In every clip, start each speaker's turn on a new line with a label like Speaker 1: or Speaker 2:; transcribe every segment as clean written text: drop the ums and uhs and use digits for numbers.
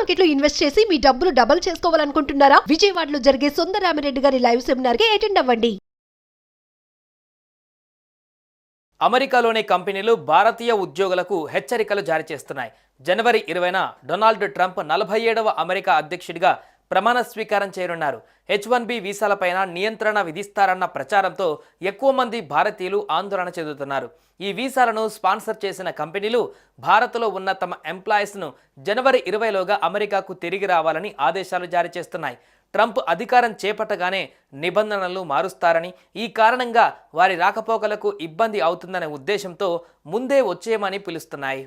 Speaker 1: మార్కెట్లో ఇన్వెస్ట్ చేసి మీ డబ్బులు డబుల్ చేసుకోవాలనుకుంటున్నారా? విజయవాడలో జరిగే సుందరరామిరెడ్డి గారి లైవ్ సెమినార్ కి అటెండ్ అవ్వండి.
Speaker 2: అమెరికాలోని కంపెనీలు భారతీయ ఉద్యోగులకు హెచ్చరికలు జారీ చేస్తున్నాయి. జనవరి 20న డొనాల్డ్ ట్రంప్ 47వ అమెరికా అధ్యక్షుడిగా ప్రమాణ స్వీకారం చేయనున్నారు. H1B వీసాలపైన నియంత్రణ విధిస్తారన్న ప్రచారంతో ఎక్కువ మంది భారతీయులు ఆందోళన చెందుతున్నారు. ఈ వీసాలను స్పాన్సర్ చేసిన కంపెనీలు భారత్లో ఉన్న తమ ఎంప్లాయీస్ను జనవరి 20లోగా అమెరికాకు తిరిగి రావాలని ఆదేశాలు జారీ చేస్తున్నాయి. ట్రంప్ అధికారం చేపట్టగానే నిబంధనలు మారుస్తారని, ఈ కారణంగా వారి రాకపోకలకు ఇబ్బంది అవుతుందనే ఉద్దేశంతో ముందే వచ్చేయమని పిలుస్తున్నాయి.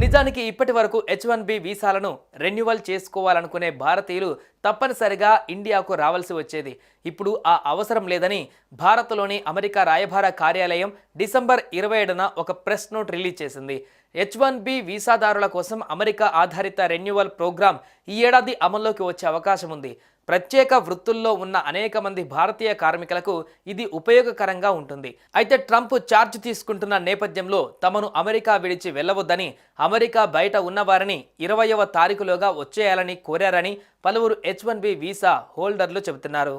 Speaker 2: నిజానికి ఇప్పటి వరకు H1B వీసాలను రెన్యువల్ చేసుకోవాలనుకునే భారతీయులు తప్పనిసరిగా ఇండియాకు రావాల్సి వచ్చేది. ఇప్పుడు ఆ అవసరం లేదని భారత్లోని అమెరికా రాయబార కార్యాలయం డిసెంబర్ 27న ఒక ప్రెస్ నోట్ రిలీజ్ చేసింది. H1B వీసాదారుల కోసం అమెరికా ఆధారిత రెన్యువల్ ప్రోగ్రాం ఈ ఏడాది అమల్లోకి వచ్చే అవకాశం ఉంది. ప్రత్యేక వృత్తుల్లో ఉన్న అనేక మంది భారతీయ కార్మికులకు ఇది ఉపయోగకరంగా ఉంటుంది. అయితే ట్రంప్ ఛార్జ్ తీసుకుంటున్న నేపథ్యంలో తమను అమెరికా విడిచి వెళ్ళవద్దని, అమెరికా బయట ఉన్నవారిని 20వ తారీఖులోగా వచ్చేయాలని కోరారని పలువురు H1B వీసా హోల్డర్లు చెబుతున్నారు.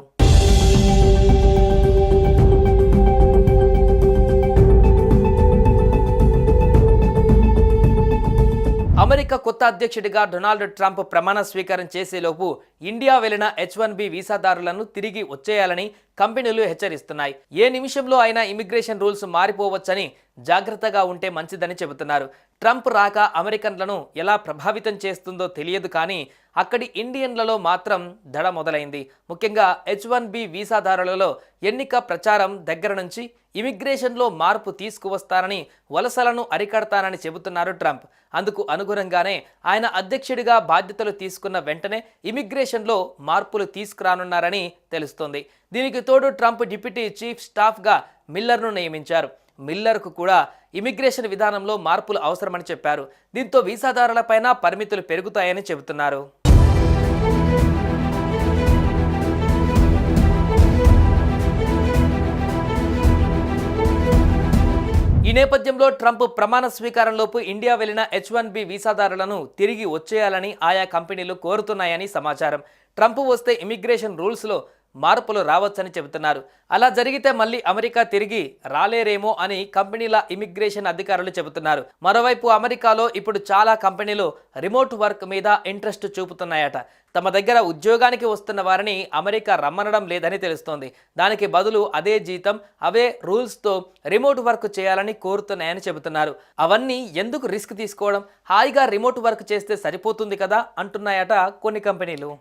Speaker 2: అమెరికా కొత్త అధ్యక్షుడిగా డొనాల్డ్ ట్రంప్ ప్రమాణ స్వీకారం చేసేలోపు ఇండియా వెళ్లిన H1B వీసాదారులను తిరిగి వచ్చేయాలని కంపెనీలు హెచ్చరిస్తున్నాయి. ఏ నిమిషంలో అయినా ఇమిగ్రేషన్ రూల్స్ మారిపోవచ్చని జాగ్రత్తగా ఉంటే మంచిదని చెబుతున్నారు. ట్రంప్ రాక అమెరికన్లను ఎలా ప్రభావితం చేస్తుందో తెలియదు, కానీ అక్కడి ఇండియన్లలో మాత్రం దడ మొదలైంది. ముఖ్యంగా H1B వీసాదారులలో ఎన్నిక ప్రచారం దగ్గర నుంచి ఇమిగ్రేషన్లో మార్పు తీసుకువస్తానని, వలసలను అరికడతానని చెబుతున్నారు ట్రంప్. అందుకు అనుగుణంగానే ఆయన అధ్యక్షుడిగా బాధ్యతలు తీసుకున్న వెంటనే ఇమిగ్రేషన్లో మార్పులు తీసుకురానున్నారని తెలుస్తోంది. దీనికి తోడు ట్రంప్ డిప్యూటీ చీఫ్ స్టాఫ్గా మిల్లర్ను నియమించారు. మిల్లర్కు కూడా ఇమిగ్రేషన్ విధానంలో మార్పులు అవసరమని చెప్పారు. దీంతో వీసాదారులపైన పరిమితులు పెరుగుతాయని చెబుతున్నారు. ఈ నేపథ్యంలో ట్రంప్ ప్రమాణ స్వీకారంలోపు ఇండియా వెళ్లిన H1B వీసాదారులను తిరిగి వచ్చేయాలని ఆయా కంపెనీలు కోరుతున్నాయని సమాచారం. ట్రంప్ వస్తే ఇమిగ్రేషన్ రూల్స్లో మార్పులు రావచ్చని చెబుతున్నారు. అలా జరిగితే మళ్ళీ అమెరికా తిరిగి రాలేరేమో అని కంపెనీల ఇమిగ్రేషన్ అధికారులు చెబుతున్నారు. మరోవైపు అమెరికాలో ఇప్పుడు చాలా కంపెనీలు రిమోట్ వర్క్ మీద ఇంట్రెస్ట్ చూపుతున్నాయట. తమ దగ్గర ఉద్యోగానికి వస్తున్న వారిని అమెరికా రమ్మనడం లేదని తెలుస్తోంది. దానికి బదులు అదే జీతం, అవే రూల్స్తో రిమోట్ వర్క్ చేయాలని కోరుతున్నాయని చెబుతున్నారు. అవన్నీ ఎందుకు రిస్క్ తీసుకోవడం, హాయిగా రిమోట్ వర్క్ చేస్తే సరిపోతుంది కదా అంటున్నాయట కొన్ని కంపెనీలు.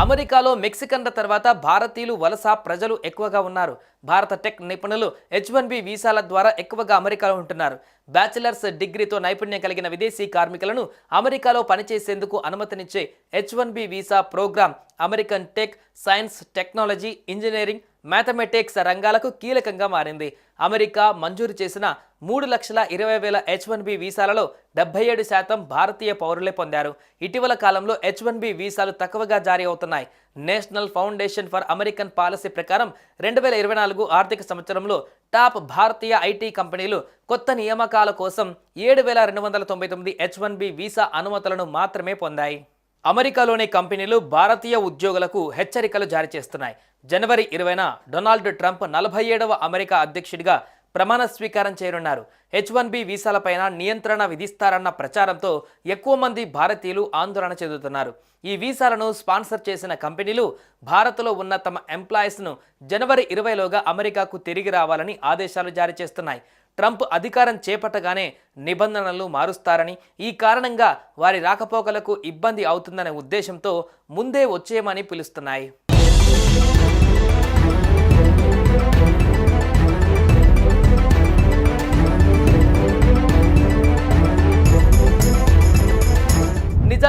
Speaker 2: అమెరికాలో మెక్సికన్ల తర్వాత భారతీయులు వలస ప్రజలు ఎక్కువగా ఉన్నారు. భారత టెక్ నిపుణులు H1B వీసాల ద్వారా ఎక్కువగా అమెరికాలో ఉంటున్నారు. బ్యాచిలర్స్ డిగ్రీతో నైపుణ్యం కలిగిన విదేశీ కార్మికులను అమెరికాలో పనిచేసేందుకు అనుమతినిచ్చే H1B visa programme American tech, science, technology, engineering, mathematics రంగాలకు కీలకంగా మారింది. అమెరికా మంజూరు చేసిన 3,20,000 H1B వీసాలలో 77% భారతీయ పౌరులే పొందారు. ఇటీవల కాలంలో H1B వీసాలు తక్కువగా జారీ అవుతున్నాయి. National foundation for American policy ప్రకారం 2024 ఆర్థిక సంవత్సరంలో టాప్ భారతీయ ఐటీ కంపెనీలు కొత్త నియామకాల కోసం 7,299 H1B వీసా అనుమతులను మాత్రమే పొందాయి. అమెరికాలోని కంపెనీలు భారతీయ ఉద్యోగులకు హెచ్చరికలు జారీ చేస్తున్నాయి. జనవరి 20న డొనాల్డ్ ట్రంప్ 47వ అమెరికా అధ్యక్షుడిగా ప్రమాణ స్వీకారం చేయనున్నారు. H1B వీసాలపైన నియంత్రణ విధిస్తారన్న ప్రచారంతో ఎక్కువ మంది భారతీయులు ఆందోళన చెందుతున్నారు. ఈ వీసాలను స్పాన్సర్ చేసిన కంపెనీలు భారత్లో ఉన్న తమ ఎంప్లాయీస్ను జనవరి 20లోగా అమెరికాకు తిరిగి రావాలని ఆదేశాలు జారీ చేస్తున్నాయి. ట్రంప్ అధికారం చేపట్టగానే నిబంధనలు మారుస్తారని, ఈ కారణంగా వారి రాకపోకలకు ఇబ్బంది అవుతుందనే ఉద్దేశంతో ముందే వచ్చేయమని పిలుస్తున్నాయి.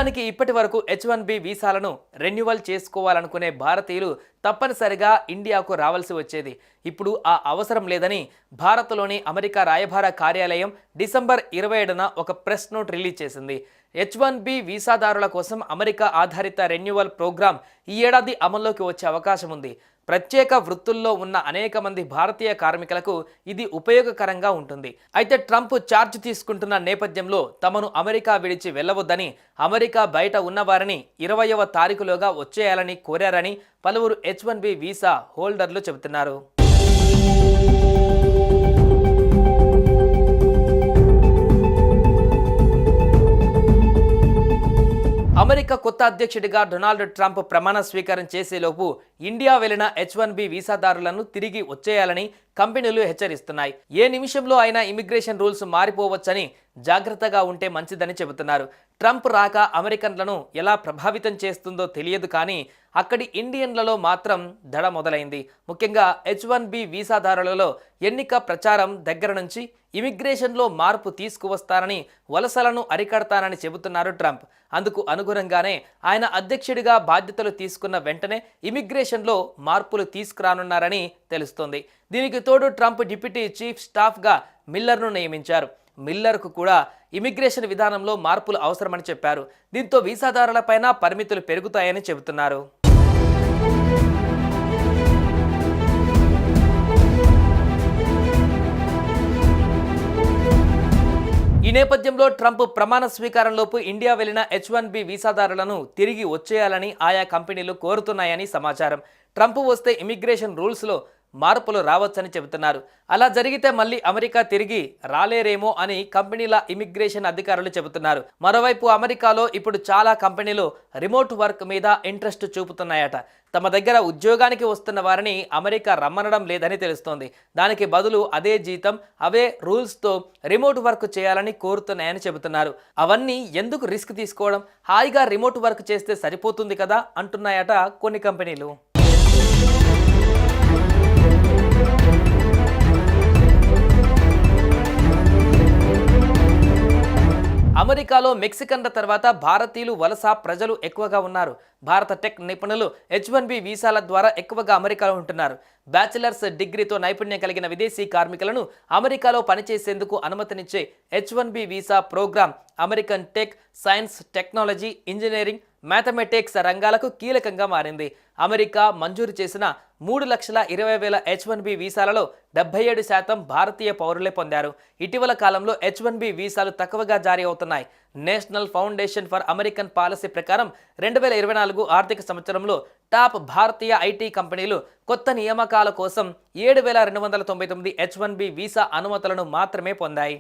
Speaker 2: నిజానికి ఇప్పటి వరకు H1B వీసాలను రెన్యువల్ చేసుకోవాలనుకునే భారతీయులు తప్పనిసరిగా ఇండియాకు రావాల్సి వచ్చేది. ఇప్పుడు ఆ అవసరం లేదని భారత్లోని అమెరికా రాయబార కార్యాలయం డిసెంబర్ 27న ఒక ప్రెస్ నోట్ రిలీజ్ చేసింది. H1B వీసాదారుల కోసం అమెరికా ఆధారిత రెన్యువల్ ప్రోగ్రాం ఈ ఏడాది అమల్లోకి వచ్చే అవకాశం ఉంది. ప్రత్యేక వృత్తుల్లో ఉన్న అనేక మంది భారతీయ కార్మికులకు ఇది ఉపయోగకరంగా ఉంటుంది. అయితే ట్రంప్ ఛార్జ్ తీసుకుంటున్న నేపథ్యంలో తమను అమెరికా విడిచి వెళ్లవద్దని, అమెరికా బయట ఉన్నవారిని 20వ తారీఖులోగా వచ్చేయాలని కోరారని పలువురు H1B వీసా హోల్డర్లు చెబుతున్నారు. అమెరికా కొత్త అధ్యక్షుడిగా డొనాల్డ్ ట్రంప్ ప్రమాణ స్వీకారం చేసేలోపు ఇండియా వెళ్లిన H1B వీసాదారులను తిరిగి వచ్చేయాలని కంపెనీలు హెచ్చరిస్తున్నాయి. ఏ నిమిషంలో అయినా ఇమిగ్రేషన్ రూల్స్ మారిపోవచ్చని జాగ్రత్తగా ఉంటే మంచిదని చెబుతున్నారు. ట్రంప్ రాక అమెరికన్లను ఎలా ప్రభావితం చేస్తుందో తెలియదు, కానీ అక్కడి ఇండియన్లలో మాత్రం దడ మొదలైంది. ముఖ్యంగా H1B వీసాదారులలో ఎన్నిక ప్రచారం దగ్గర నుంచి ఇమిగ్రేషన్లో మార్పు తీసుకువస్తానని, వలసలను అరికడతానని చెబుతున్నారు ట్రంప్. అందుకు అనుగుణంగానే ఆయన అధ్యక్షుడిగా బాధ్యతలు తీసుకున్న వెంటనే ఇమిగ్రేషన్లో మార్పులు తీసుకురానున్నారని తెలుస్తోంది. దీనికి తోడు ట్రంప్ డిప్యూటీ చీఫ్ స్టాఫ్గా మిల్లర్ను నియమించారు. మిల్లర్కు కూడా ఇమిగ్రేషన్ విధానంలో మార్పులు అవసరమని చెప్పారు. దీంతో వీసాదారులపైన పరిమితులు పెరుగుతాయని చెబుతున్నారు. ఈ నేపథ్యంలో ట్రంప్ ప్రమాణ స్వీకారంలోపు ఇండియా వెళ్లిన H1B వీసాదారులను తిరిగి వచ్చేయాలని ఆయా కంపెనీలు కోరుతున్నాయని సమాచారం. ట్రంప్ వస్తే ఇమిగ్రేషన్ రూల్స్లో మార్పులు రావచ్చని చెబుతున్నారు. అలా జరిగితే మళ్ళీ అమెరికా తిరిగి రాలేరేమో అని కంపెనీల ఇమిగ్రేషన్ అధికారులు చెబుతున్నారు. మరోవైపు అమెరికాలో ఇప్పుడు చాలా కంపెనీలు రిమోట్ వర్క్ మీద ఇంట్రెస్ట్ చూపుతున్నాయట. తమ దగ్గర ఉద్యోగానికి వస్తున్న వారిని అమెరికా రమ్మనడం లేదని తెలుస్తోంది. దానికి బదులు అదే జీతం, అవే రూల్స్తో రిమోట్ వర్క్ చేయాలని కోరుతున్నాయని చెబుతున్నారు. అవన్నీ ఎందుకు రిస్క్ తీసుకోవడం, హాయిగా రిమోట్ వర్క్ చేస్తే సరిపోతుంది కదా అంటున్నాయట కొన్ని కంపెనీలు. అమెరికాలో మెక్సికన్ల తర్వాత భారతీయులు వలస ప్రజలు ఎక్కువగా ఉన్నారు. భారత టెక్ నిపుణులు H1B వీసాల ద్వారా ఎక్కువగా అమెరికాలో ఉంటున్నారు. బ్యాచిలర్స్ డిగ్రీతో నైపుణ్యం కలిగిన విదేశీ కార్మికులను అమెరికాలో పనిచేసేందుకు అనుమతినిచ్చే H1B visa programme American tech, science, technology, engineering, mathematics రంగాలకు కీలకంగా మారింది. అమెరికా మంజూరు చేసిన 3,20,000 H1B వీసాలలో 77% భారతీయ పౌరులే పొందారు. ఇటీవల కాలంలో H1B వీసాలు తక్కువగా జారీ అవుతున్నాయి. National foundation for American policy ప్రకారం 2024 ఆర్థిక సంవత్సరంలో టాప్ భారతీయ ఐటీ కంపెనీలు కొత్త నియామకాల కోసం 7,299 H1B వీసా అనుమతులను మాత్రమే పొందాయి.